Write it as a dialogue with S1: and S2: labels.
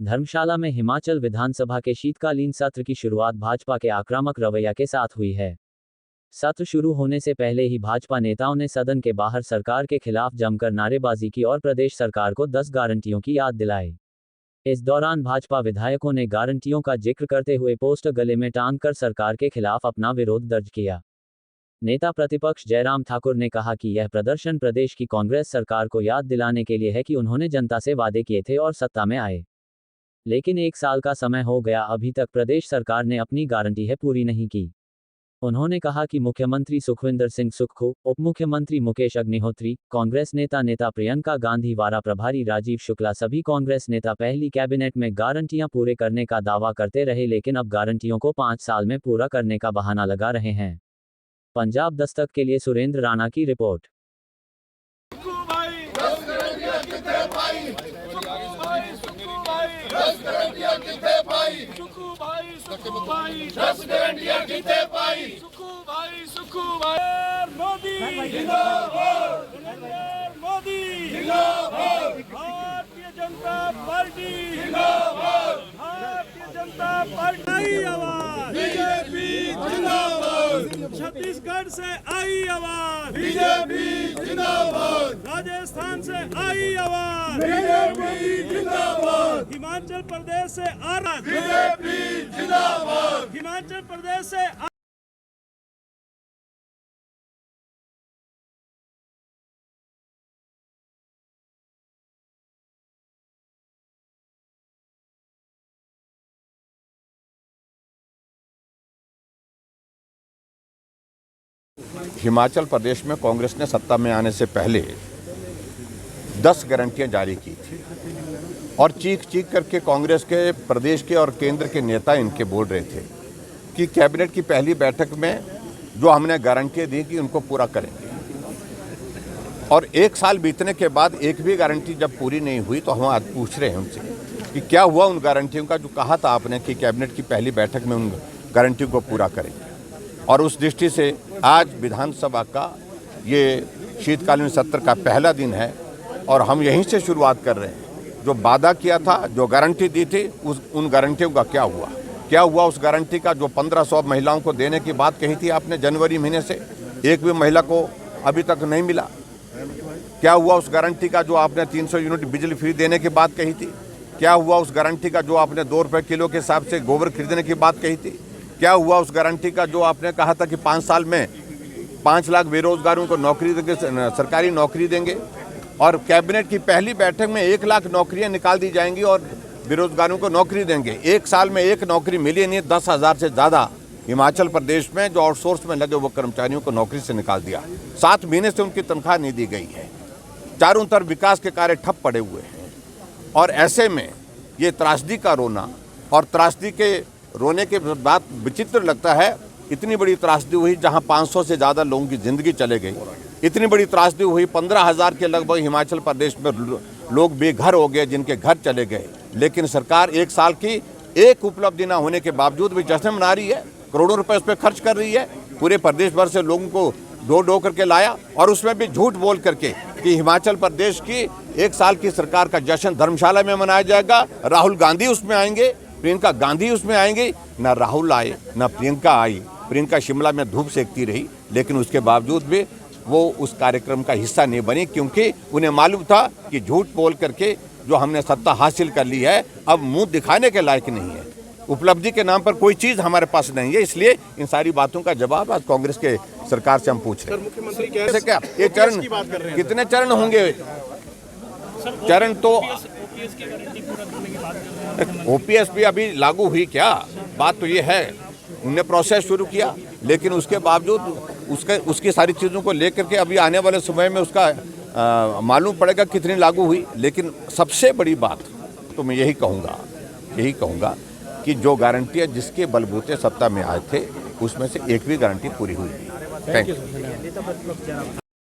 S1: धर्मशाला में हिमाचल विधानसभा के शीतकालीन सत्र की शुरुआत भाजपा के आक्रामक रवैया के साथ हुई है। सत्र शुरू होने से पहले ही भाजपा नेताओं ने सदन के बाहर सरकार के खिलाफ जमकर नारेबाजी की और प्रदेश सरकार को 10 गारंटियों की याद दिलाई। इस दौरान भाजपा विधायकों ने गारंटियों का जिक्र करते हुए पोस्टर गले में टांगकर सरकार के खिलाफ अपना विरोध दर्ज किया। नेता प्रतिपक्ष जयराम ठाकुर ने कहा कि यह प्रदर्शन प्रदेश की कांग्रेस सरकार को याद दिलाने के लिए है कि उन्होंने जनता से वादे किए थे और सत्ता में आए, लेकिन 1 साल का समय हो गया, अभी तक प्रदेश सरकार ने अपनी गारंटी है पूरी नहीं की। उन्होंने कहा कि मुख्यमंत्री सुखविंदर सिंह सुक्खू, उप मुख्यमंत्री मुकेश अग्निहोत्री, कांग्रेस नेता प्रियंका गांधी, वारा प्रभारी राजीव शुक्ला, सभी कांग्रेस नेता पहली कैबिनेट में गारंटियां पूरे करने का दावा करते रहे, लेकिन अब गारंटियों को 5 साल में पूरा करने का बहाना लगा रहे हैं। पंजाब दस्तक के लिए सुरेंद्र राणा की रिपोर्ट।
S2: भारतीय जनता पार्टी जिंदाबाद, भारतीय जनता पार्टी आवाज, बीजेपी जिंदाबाद, छत्तीसगढ़ से आई आवाज, बीजेपी जिंदाबाद, राजस्थान से आई आवाज, बीजेपी जिंदाबाद, हिमाचल प्रदेश से आ रहा, बीजेपी जिंदाबाद, हिमाचल प्रदेश से
S3: हिमाचल प्रदेश में कांग्रेस ने सत्ता में आने से पहले 10 गारंटियां जारी की थी और चीख करके कांग्रेस के प्रदेश के और केंद्र के नेता इनके बोल रहे थे कि कैबिनेट की पहली बैठक में जो हमने गारंटियां दी कि उनको पूरा करेंगे। और 1 साल बीतने के बाद एक भी गारंटी जब पूरी नहीं हुई तो हम आज पूछ रहे हैं उनसे कि क्या हुआ उन गारंटियों का जो कहा था आपने कि कैबिनेट की पहली बैठक में उन गारंटियों को पूरा करेंगे। और उस दृष्टि से आज विधानसभा का ये शीतकालीन सत्र का पहला दिन है और हम यहीं से शुरुआत कर रहे हैं। जो वादा किया था, जो गारंटी दी थी, उन गारंटियों का क्या हुआ उस गारंटी का जो 1500 महिलाओं को देने की बात कही थी आपने जनवरी महीने से, एक भी महिला को अभी तक नहीं मिला। क्या हुआ उस गारंटी का जो आपने 300 यूनिट बिजली फ्री देने की बात कही थी? क्या हुआ उस गारंटी का जो आपने 2 रुपये किलो के हिसाब से गोबर खरीदने की बात कही थी? क्या हुआ उस गारंटी का जो आपने कहा था कि 5 साल में 5 लाख बेरोजगारों को नौकरी देंगे, सरकारी नौकरी देंगे? और कैबिनेट की पहली बैठक में 1 लाख नौकरियां निकाल दी जाएंगी और बेरोजगारों को नौकरी देंगे। 1 साल में 1 नौकरी मिली नहीं, 10,000 से ज़्यादा हिमाचल प्रदेश में जो आउटसोर्स में लगे वो कर्मचारियों को नौकरी से निकाल दिया। 7 महीने से उनकी तनख्वाह नहीं दी गई है। चारों तरफ विकास के कार्य ठप पड़े हुए हैं और ऐसे में ये त्रासदी का रोना, और त्रासदी के रोने के बाद विचित्र लगता है, इतनी बड़ी त्रासदी हुई जहां 500 से ज़्यादा लोगों की ज़िंदगी चले गई। इतनी बड़ी त्रासदी हुई, 15,000 के लगभग हिमाचल प्रदेश में लोग बेघर हो गए, जिनके घर चले गए। लेकिन सरकार 1 साल की एक उपलब्धि न होने के बावजूद भी जश्न मना रही है, करोड़ों रुपए उस पर खर्च कर रही है। पूरे प्रदेश भर से लोगों को ढो करके लाया और उसमें भी झूठ बोल करके कि हिमाचल प्रदेश की 1 साल की सरकार का जश्न धर्मशाला में मनाया जाएगा, राहुल गांधी उसमें आएंगे, प्रियंका गांधी उसमें आएंगे। ना राहुल आए, ना प्रियंका आई। प्रियंका शिमला में धूप सेकती रही, लेकिन उसके बावजूद भी वो उस कार्यक्रम का हिस्सा नहीं बनी, क्योंकि उन्हें मालूम था कि झूठ बोल करके जो हमने सत्ता हासिल कर ली है अब मुंह दिखाने के लायक नहीं है। उपलब्धि के नाम पर कोई चीज़ हमारे पास नहीं है, इसलिए इन सारी बातों का जवाब आज कांग्रेस के सरकार से हम पूछ रहे हैं।
S2: मुख्यमंत्री
S3: क्या ये चरण, कितने चरण होंगे? चरण तो ओपीएस भी अभी लागू हुई क्या? बात तो ये है, उन्होंने प्रोसेस शुरू किया, लेकिन उसके बावजूद उसकी सारी चीज़ों को लेकर के अभी आने वाले समय में उसका मालूम पड़ेगा कितनी लागू हुई। लेकिन सबसे बड़ी बात तो मैं यही कहूँगा कि जो गारंटियाँ जिसके बलबूते सत्ता में आए थे उसमें से एक भी गारंटी पूरी हुई नहीं। Thank you.